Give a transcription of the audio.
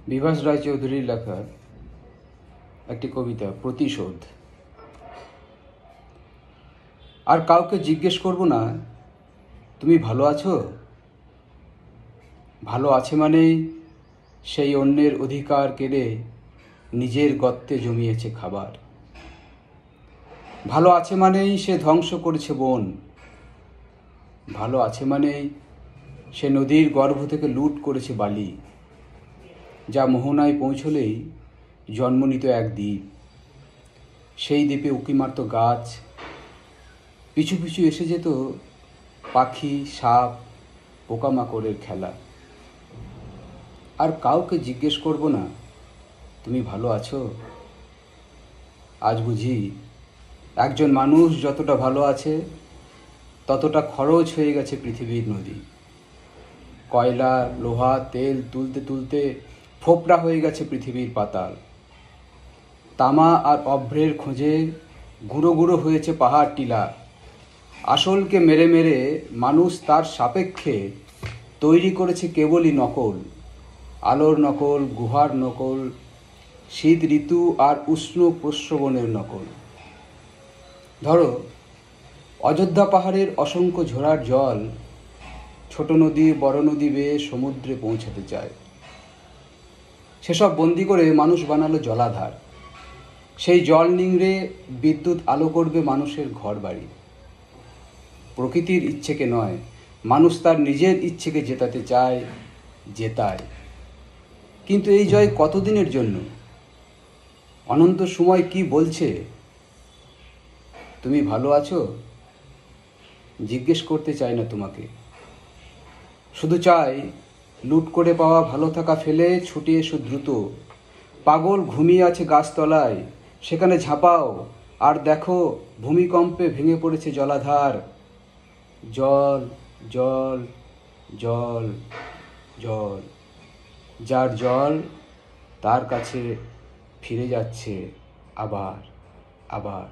বিভাস রায়চৌধুরীর লেখা একটি কবিতা, প্রতিশোধ। আর কাউকে জিজ্ঞেস করব না তুমি ভালো আছো। ভালো আছে মানেই সেই অন্যের অধিকার কেড়ে নিজের গর্তে জমিয়েছে খাবার। ভালো আছে মানেই সে ধ্বংস করেছে বন। ভালো আছে মানেই সে নদীর গর্ভ থেকে লুট করেছে বালি, যা মোহনায় পৌঁছলেই জন্ম নিত এক দ্বীপ। সেই দ্বীপে উঁকি মারত গাছ, পিছু পিছু এসে যেত পাখি, সাপ, পোকামাকড়ের খেলা। আর কাউকে জিজ্ঞেস করব না তুমি ভালো আছো। আজ বুঝি একজন মানুষ যতটা ভালো আছে ততটা খরচ হয়ে গেছে পৃথিবীর নদী। কয়লা, লোহা, তেল তুলতে তুলতে ফোপড়া হয়ে গেছে পৃথিবীর পাতাল। তামা আর অভ্রের খোঁজে গুঁড়ো গুঁড়ো হয়েছে পাহাড় টিলা। আসলকে মেরে মেরে মানুষ তার সাপেক্ষে তৈরি করেছে কেবলই নকল। আলোর নকল, গুহার নকল, শীত ঋতু আর উষ্ণ প্রস্রবণের নকল। ধরো, অযোধ্যা পাহাড়ের অসংখ্য ঝোড়ার জল ছোট নদী, বড় নদী বেয়ে সমুদ্রে পৌঁছাতে চায়। সেসব বন্দি করে মানুষ বানালো জলাধার। সেই জল নিংড়ে বিদ্যুৎ আলো করবে মানুষের ঘর বাড়ি। প্রকৃতির ইচ্ছেকে নয়, মানুষ তার নিজের ইচ্ছেকে জেতাতে চায়, জেতায়। কিন্তু এই জয় কতদিনের জন্য? অনন্ত সময় কি বলছে তুমি ভালো আছো? জিজ্ঞেস করতে চাই না তোমাকে, শুধু চাই লুট করে পাওয়া ভালো থাকা ফেলে ছুটে এসো দ্রুত। পাগল ঘুমিয়ে আছে গাছতলায়, সেখানে ঝাঁপাও আর দেখো ভূমিকম্পে ভেঙে পড়েছে জলাধার। জল, জল, জল, জল। যার জল তার কাছে ফিরে যাচ্ছে আবার, আবার।